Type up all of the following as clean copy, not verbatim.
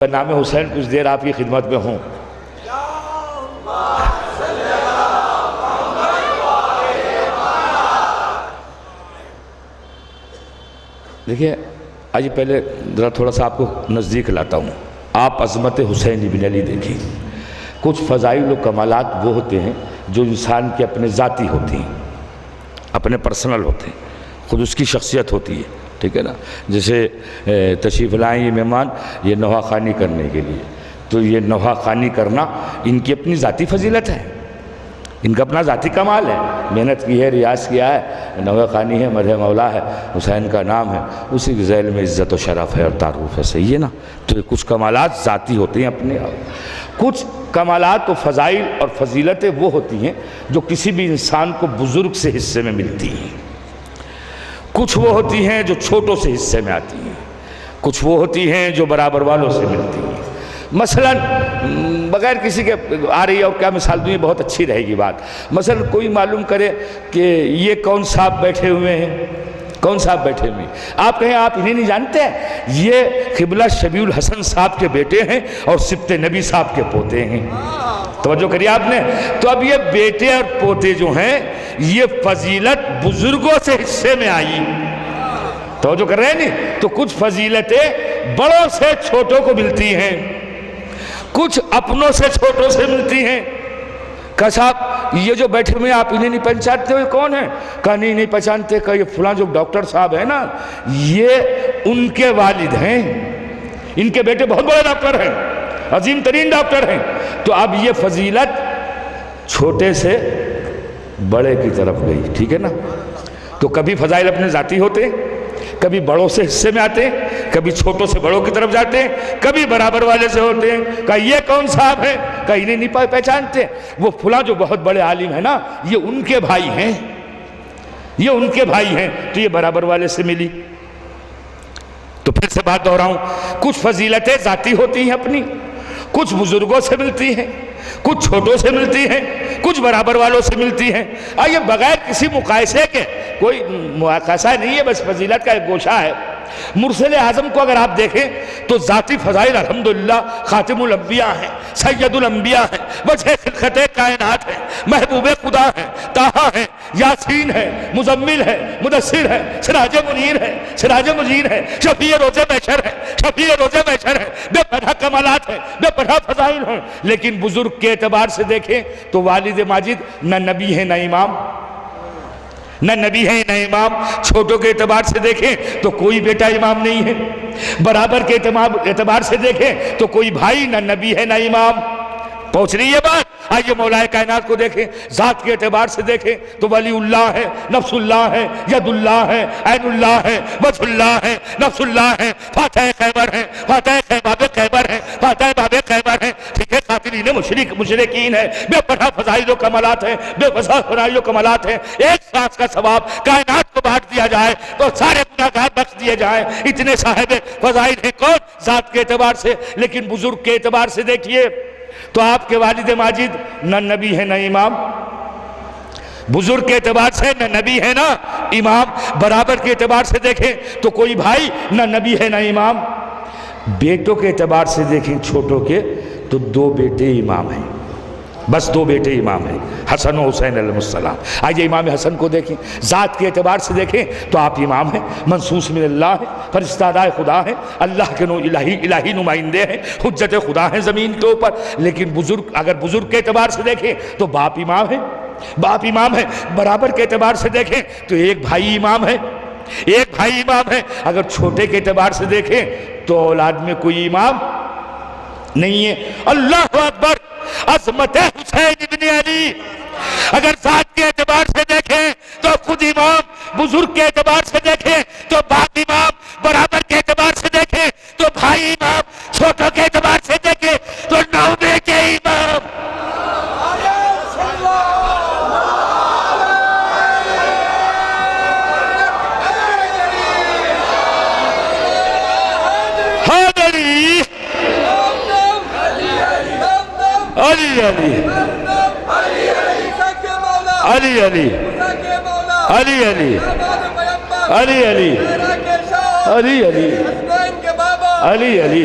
نام حسین کچھ دیر آپ کی خدمت میں ہوں۔ دیکھیے آج پہلے ذرا تھوڑا سا آپ کو نزدیک لاتا ہوں۔ آپ عظمت حسین ابن علی دیکھیں۔ کچھ فضائل و کمالات وہ ہوتے ہیں جو انسان کے اپنے ذاتی ہوتے ہیں، اپنے پرسنل ہوتے ہیں، خود اس کی شخصیت ہوتی ہے، ٹھیک ہے نا۔ جیسے تشریف لائیں یہ مہمان یہ نوحہ خوانی کرنے کے لیے، تو یہ نوحہ خوانی کرنا ان کی اپنی ذاتی فضیلت ہے، ان کا اپنا ذاتی کمال ہے، محنت کی ہے، ریاض کیا ہے، نوحہ خوانی ہے، مدح مولا ہے، حسین کا نام ہے، اسی کے ذیل میں عزت و شرف ہے اور تعارف ہے، صحیح ہے نا۔ تو کچھ کمالات ذاتی ہوتے ہیں اپنے، کچھ کمالات و فضائل اور فضیلتیں وہ ہوتی ہیں جو کسی بھی انسان کو بزرگ سے حصے میں ملتی ہیں، کچھ وہ ہوتی ہیں جو چھوٹوں سے حصے میں آتی ہیں، کچھ وہ ہوتی ہیں جو برابر والوں سے ملتی ہیں۔ مثلا بغیر کسی کے آ رہی ہے اور کیا مثال دوں، یہ بہت اچھی رہے گی بات۔ مثلا کوئی معلوم کرے کہ یہ کون صاحب بیٹھے ہوئے ہیں، کون صاحب بیٹھے ہوئے ہیں، آپ کہیں آپ انہیں نہیں جانتے، یہ قبلہ شبیع الحسن صاحب کے بیٹے ہیں اور سبط نبی صاحب کے پوتے ہیں۔ توجہ کریے آپ نے۔ تو اب یہ بیٹے اور پوتے جو ہیں یہ فضیلت بزرگوں سے حصے میں آئی، توجہ کر رہے ہیں نہیں؟ تو کچھ فضیلتیں بڑوں سے چھوٹوں کو ملتی ہیں، کچھ اپنوں سے چھوٹوں سے ملتی ہیں۔ کہا صاحب یہ جو بیٹھے ہوئے آپ انہیں نہیں پہچانتے ہوئے کون ہیں؟ کہا نہیں پہچانتے، کہا یہ فلاں جو ڈاکٹر صاحب ہیں نا یہ ان کے والد ہیں، ان کے بیٹے بہت بڑے ڈاکٹر ہیں، عظیم ترین ڈاکٹر ہیں۔ تو اب یہ فضیلت چھوٹے سے بڑے کی طرف گئی، ٹھیک ہے نا۔ تو کبھی فضائل اپنے ذاتی ہوتے ہیں، کبھی بڑوں سے حصے میں آتے ہیں، کبھی چھوٹوں سے بڑوں کی طرف جاتے ہیں، کبھی برابر والے سے ہوتے ہیں۔ کہا یہ کون صاحب ہے؟ کہا انہیں نہیں پہچانتے، وہ فلاں جو بہت بڑے عالم ہیں نا یہ ان کے بھائی ہیں، یہ ان کے بھائی ہیں، تو یہ برابر والے سے ملی۔ تو پھر سے بات دہراؤں، کچھ فضیلتیں ذاتی ہوتی ہیں اپنی، کچھ بزرگوں سے ملتی ہیں، کچھ چھوٹوں سے ملتی ہیں، کچھ برابر والوں سے ملتی ہیں۔ یہ بغیر کسی مقایسے کے، کوئی مقایسہ نہیں ہے، بس فضیلت کا ایک گوشہ ہے۔ مرسل اعظم کو اگر آپ دیکھیں تو ذاتی فضائل الحمدللہ خاتم الانبیاء ہیں، سید الانبیاء ہیں، وجہ خلقت کائنات ہیں، محبوب خدا ہیں، طٰہٰ ہیں، یاسین ہے، مزمل ہے، مدثر ہے، سراج منیر ہے، سراج مجیر ہے، شفیع روز محشر ہے، شفیع روز محشر ہے، بے پناہ کمالات ہیں، بے پناہ فضائل ہیں۔ لیکن بزرگ کے اعتبار سے دیکھیں تو والد ماجد نہ نبی ہے نہ امام، نہ نبی ہے نہ امام۔ چھوٹوں کے اعتبار سے دیکھیں تو کوئی بیٹا امام نہیں ہے، برابر کے اعتبار سے دیکھیں تو کوئی بھائی نہ نبی ہے نہ امام۔ پہنچ رہی ہے بات؟ آئیے مولا کائنات کو دیکھیں، ذات کے اعتبار سے دیکھیں تو ولی اللہ ہے، نفس اللہ ہے، ید اللہ ہے، عین اللہ ہے، وجہ اللہ ہے، نفس اللہ ہے، فاتح خیبر ہے، فاتح باب خیبر ہے، فاتح باب خیبر ہے، ٹھیک ہے، قاتلین مشرکین ہے، بے پناہ فضائل و کمالات ہیں، بے پناہ فضائل و کمالات ہیں۔ ایک سانس کا ثواب کائنات کو بانٹ دیا جائے تو سارے گناہگار بخش دیے جائیں، اتنے صاحب فضائل ہیں کون؟ ذات کے اعتبار سے۔ لیکن بزرگ کے اعتبار سے دیکھیے تو آپ کے والد ماجد نہ نبی ہے نہ امام، بزرگ کے اعتبار سے نہ نبی ہے نہ امام، برابر کے اعتبار سے دیکھیں تو کوئی بھائی نہ نبی ہے نہ امام۔ بیٹوں کے اعتبار سے دیکھیں چھوٹوں کے تو دو بیٹے امام ہیں، بس دو بیٹے امام ہیں، حسن و حسین علیہ السلام۔ آئیے امام حسن کو دیکھیں، ذات کے اعتبار سے دیکھیں تو آپ امام ہیں، منصوص من اللہ ہیں، فرستادہ خدا ہیں، اللہ کے الہی نمائندے ہیں، حجت خدا ہیں زمین کے اوپر۔ لیکن اگر بزرگ کے اعتبار سے دیکھیں تو باپ امام ہیں، باپ امام ہے، برابر کے اعتبار سے دیکھیں تو ایک بھائی امام ہے، ایک بھائی امام ہے۔ اگر چھوٹے کے اعتبار سے دیکھیں تو اولاد میں کوئی امام نہیں ہے۔ اللہ اکبر، عظمت حسین ابن علی۔ اگر ذات کے اعتبار سے دیکھیں تو خود امام، بزرگ کے اعتبار سے دیکھیں تو باپ امام، برابر کے اعتبار سے دیکھیں تو بھائی امام، چھوٹوں کے اعتبار سے دیکھیں تو نو بیٹے امام۔ علی علی علی علی علی علی علی علی علی علی علی علی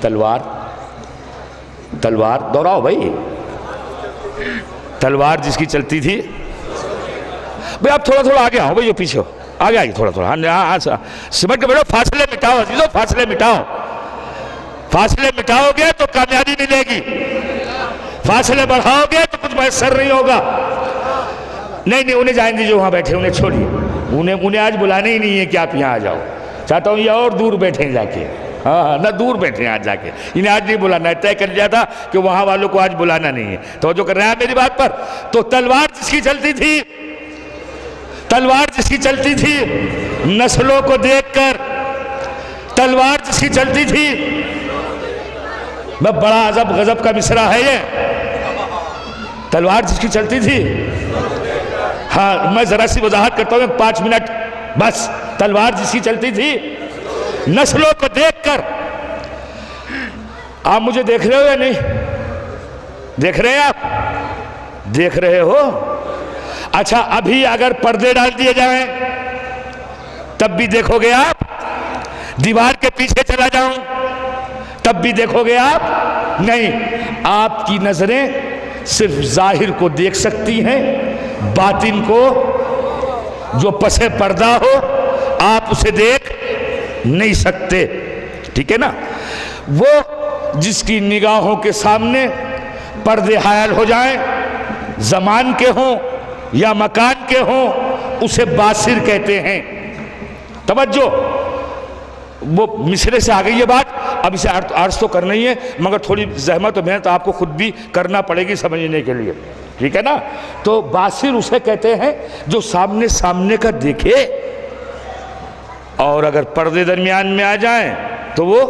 تلوار دوہراؤ بھائی. تلوار جس کی چلتی تھی. بھائی آپ تھوڑا آگے آؤ بھائی، جو پیچھے ہو آگے آئیے تھوڑا. ہاں سمجھ کے بیٹھو. فاصلے مٹاؤ عزیزو، فاصلے مٹاؤ. فاصلے مٹاؤ گے تو کامیابی ملے گی، فاصلے بڑھاؤ گے تو کچھ میسر نہیں ہوگا. نہیں انہیں جائیں دیجیے، وہاں بیٹھے انہیں چھوڑیے. انہیں آج بلانا ہی نہیں ہے کہ آپ یہاں آ جاؤ. چاہتا ہوں یہ اور دور بیٹھیں جا کے. ہاں نہ دور بیٹھیں آج جا کے. انہیں آج نہیں بلانا ہے. طے کر لیا تھا کہ وہاں والوں کو آج بلانا نہیں ہے. توجہ کر رہے ہیں میری بات پر. تو تلوار جس کی چلتی تھی، تلوار جس کی چلتی تھی نسلوں کو دیکھ کر، تلوار جس کی چلتی تھی. میں بڑا عذب غضب کا مصرع ہے یہ. تلوار جس کی چلتی تھی. ہاں میں ذرا سی وضاحت کرتا ہوں 5 منٹ بس. تلوار جس کی چلتی تھی نسلوں کو دیکھ کر. آپ مجھے دیکھ رہے ہو یا نہیں دیکھ رہے ہیں؟ آپ دیکھ رہے ہو. اچھا ابھی اگر پردے ڈال دیے جائیں تب بھی دیکھو گے آپ؟ دیوار کے پیچھے چلا جاؤں تب بھی دیکھو گے آپ؟ نہیں. آپ کی نظریں صرف ظاہر کو دیکھ سکتی ہیں، باطن کو جو پس پردہ ہو آپ اسے دیکھ نہیں سکتے. ٹھیک ہے نا؟ وہ جس کی نگاہوں کے سامنے پردے حائل ہو جائیں، زمان کے ہوں یا مکان کے ہوں، اسے باصر کہتے ہیں. توجہ، وہ مصرے سے آ گئی یہ بات. اب اسے عرض تو کرنا ہی ہے مگر تھوڑی زحمت و محنت آپ کو خود بھی کرنا پڑے گی سمجھنے کے لیے. ٹھیک ہے نا؟ تو باصر اسے کہتے ہیں جو سامنے کا دیکھے، اور اگر پردے درمیان میں آ جائیں تو وہ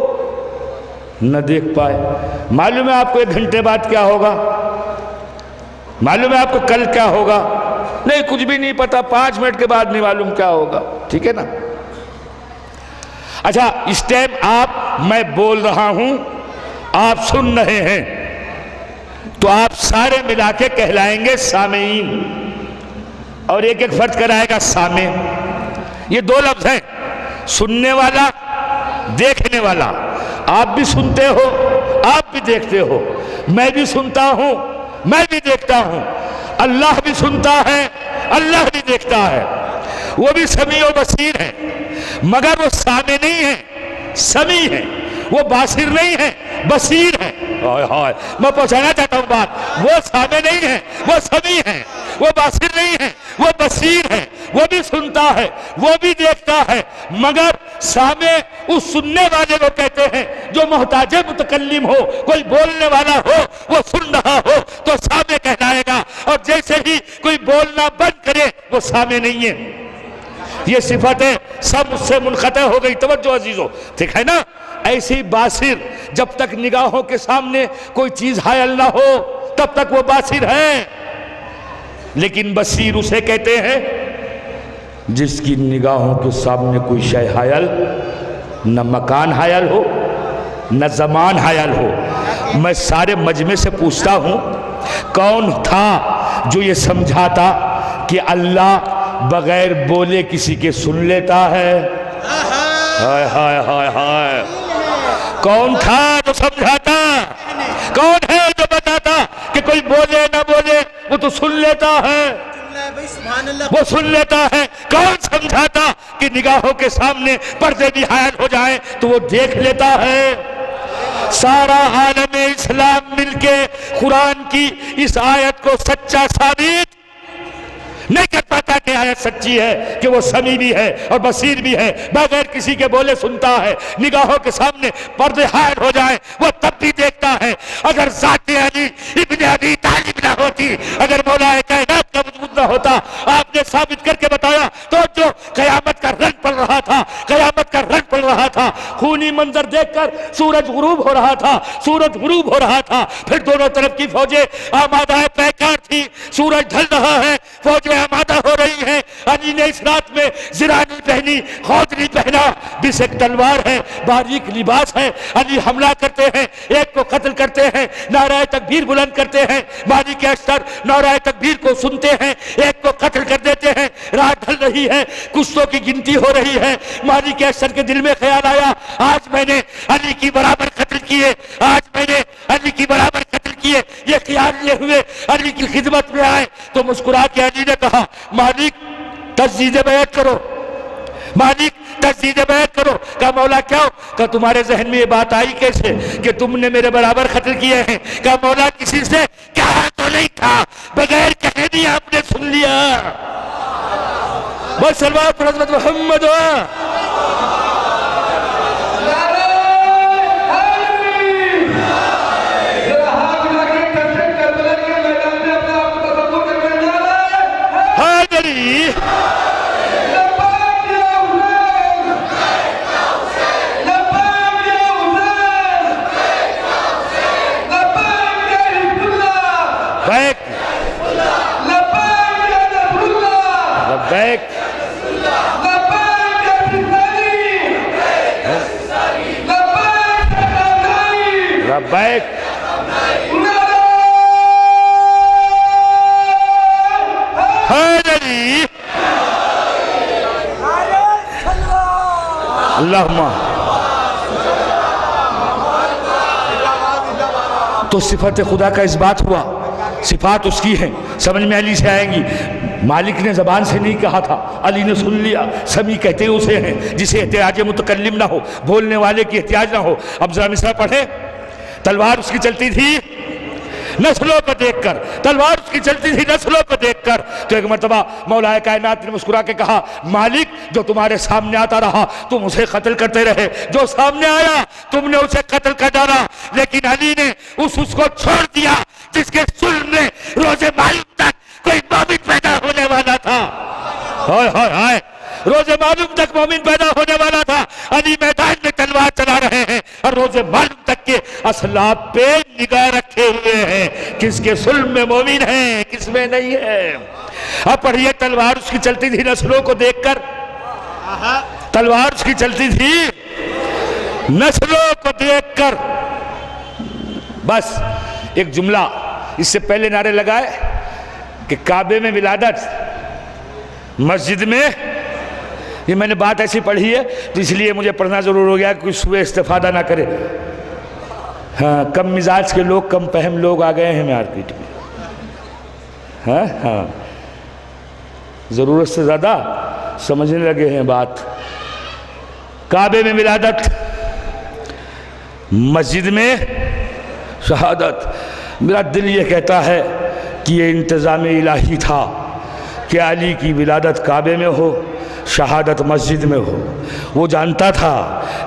نہ دیکھ پائے. معلوم ہے آپ کو 1 گھنٹے بعد کیا ہوگا؟ معلوم ہے آپ کو کل کیا ہوگا؟ نہیں کچھ بھی نہیں پتا. 5 منٹ کے بعد نہیں معلوم کیا ہوگا. ٹھیک ہے نا؟ اچھا اس ٹائم میں بول رہا ہوں، آپ سن رہے ہیں، تو آپ سارے ملا کے کہلائیں گے سامعین، اور ایک فرض کرائے گا سامع. یہ 2 لفظ ہیں، سننے والا، دیکھنے والا. آپ بھی سنتے ہو، آپ بھی دیکھتے ہو. میں بھی سنتا ہوں، میں بھی دیکھتا ہوں. اللہ بھی سنتا ہے، اللہ بھی دیکھتا ہے. وہ بھی سمیع و بصیر ہے، مگر وہ سامع نہیں ہے، سمیع ہے. وہ باصر نہیں ہے، بصیر ہے. میں پہنچانا چاہتا ہوں بات. وہ سامع نہیں ہے، وہ سمیع ہے. وہ باصر نہیں ہے، وہ بصیر ہے. وہ بھی سنتا ہے، وہ بھی دیکھتا ہے، مگر سامع اس سننے والے کو کہتے ہیں جو محتاج متکلم ہو. کوئی بولنے والا ہو، وہ سن رہا ہو تو سامع کہلائے گا، اور جیسے ہی کوئی بولنا بند کرے وہ سامع نہیں ہے. یہ صفتیں سب اس سے منقطع ہو گئی. توجہ عزیزو، ٹھیک ہے نا؟ ایسی باصر جب تک نگاہوں کے سامنے کوئی چیز حائل نہ ہو تب تک وہ باصر ہے. لیکن بصیر اسے کہتے ہیں جس کی نگاہوں کے سامنے کوئی شے حائل، نہ مکان حائل ہو نہ زمان حائل ہو. میں سارے مجمع سے پوچھتا ہوں، کون تھا جو یہ سمجھاتا کہ اللہ بغیر بولے کسی کے سن لیتا ہے؟ ہائے ہائے ہائے ہائے. کون تھا جو سمجھاتا؟ کون ہے جو بتاتا کہ کوئی بولے نہ بولے وہ تو سن لیتا ہے؟ وہ سن لیتا ہے. کون سمجھاتا کہ نگاہوں کے سامنے پردے بھی حائل ہو جائیں تو وہ دیکھ لیتا ہے؟ سارا عالم اسلام مل کے قرآن کی اس آیت کو سچا ثابت نہیں کر پاتا کہ آیت سچی ہے، کہ وہ سمیع بھی ہے اور بصیر بھی ہے، بغیر کسی کے بولے سنتا ہے. نگاہوں کے سامنے پردے حائل ہو جائیں وہ تب بھی دیکھتا ہے. اگر ذات علی ابن ابی طالب نہ ہوتی، اگر مولا کائنات کا وجود نہ ہوتا، آپ نے ثابت کر کے بتایا. تو جو قیامت کا رنگ پڑ رہا تھا، قیامت کا رنگ پڑ رہا تھا، خونی منظر دیکھ کر سورج غروب ہو رہا تھا، سورج غروب ہو رہا تھا. پھر دونوں طرف کی فوجیں آمادہ پیکار تھی. سورج ڈھل رہا ہے، فوجیں آمادہ ہو رہی ہیں. علی نے اس رات میں زرانی پہنی، خودری پہنا، بسک تلوار ہے، باریک لباس ہے. علی حملہ کرتے ہیں، ایک کو قتل کرتے ہیں، نعرہ تکبیر بلند کرتے ہیں. مالک اشتر نعرہ تکبیر کو سنتے ہیں، ایک کو قتل کر دیتے ہیں. رات ڈھل رہی ہے، کشتوں کی گنتی ہو رہی ہے. مالک اشتر کے دل میں خیال آیا آج میں نے علی کی برابر قتل کیے، آج میں نے علی کی برابر قتل کیے، یہ خیال لیے ہوئے علی کی خدمت میں آئے تو مسکرا کے علی نے کہا مالک تجدید بیعت کرو، مالک تجدید بیعت کرو۔ کہا مولا کیا ہو؟ کہا تمہارے ذہن میں یہ بات آئی کیسے کہ تم نے میرے برابر قتل کیے ہیں؟ کہا مولا کسی سے کہا تو نہیں تھا، بغیر کہے نہیں آپ نے سن لیا۔ بس سلوات پر حضرت محمد حیدری۔ لبیک لبیک لبیک حیدری۔ اللہم تو صفت خدا کا اس بات ہوا، صفات اس کی ہیں، سمجھ میں علی سے آئیں گی۔ مالک نے زبان سے نہیں کہا تھا، علی نے سن لیا۔ سمی کہتے اسے ہیں جسے احتیاج متکلم نہ ہو، بولنے والے کی احتیاج نہ ہو۔ اب ذرا مصرع پڑھے۔ تلوار اس کی چلتی تھی نسلوں کو دیکھ کر، تلوار اس کی چلتی تھی نسلوں کو دیکھ کر۔ تو ایک مرتبہ مولا کائنات نے مسکرا کے کہا مالک جو تمہارے سامنے آتا رہا تم اسے قتل کرتے رہے، جو سامنے آیا تم نے اسے قتل کر ڈالا، لیکن علی نے اس کو چھوڑ دیا جس کے سلم میں روز معلوم تک کوئی مومن پیدا ہونے والا تھا۔ ہائے ہائے ہائے، روز معلوم تک مومن پیدا ہونے والا تھا، علی میدان میں تلوار چلا رہے ہیں اور روز معلوم تک کے اسلحہ پہ نگاہ رکھے ہوئے ہیں کس کے سلم میں مومن ہیں کس میں نہیں ہے۔ اب پڑھیے تلوار اس کی چلتی تھی نسلوں کو دیکھ کر، تلوار اس کی چلتی تھی نسلوں کو دیکھ کر۔ بس ایک جملہ اس سے پہلے نعرے لگائے کہ کعبے میں ولادت، مسجد میں، یہ میں نے بات ایسی پڑھی ہے تو اس لیے مجھے پڑھنا ضرور ہو گیا کہ کوئی سوء استفادہ نہ کرے۔ ہاں کم مزاج کے لوگ، کم فہم لوگ آ گئے ہیں مارکیٹ میں، ہاں ضرورت سے زیادہ سمجھنے لگے ہیں بات۔ کعبے میں ولادت، مسجد میں شہادت۔ میرا دل یہ کہتا ہے کہ یہ انتظام الہی تھا کہ علی کی ولادت کعبے میں ہو، شہادت مسجد میں ہو۔ وہ جانتا تھا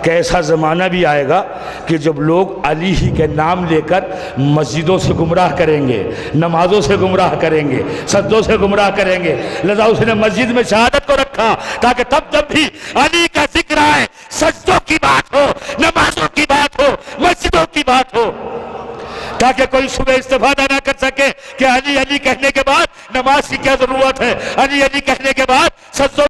کہ ایسا زمانہ بھی آئے گا کہ جب لوگ علی ہی کے نام لے کر مسجدوں سے گمراہ کریں گے، نمازوں سے گمراہ کریں گے، سجدوں سے گمراہ کریں گے، لذا اس نے مسجد میں شہادت کو رکھا تاکہ تب جب بھی علی کا ذکر آئے، سجدوں کی بات ہو، نمازوں کی بات ہو، مسجدوں کی بات ہو، تاکہ کوئی سوء استفادہ نہ کر سکے کہ علی علی کہنے کے بعد نماز کی کیا ضرورت ہے، علی علی کہنے کے بعد سجدوں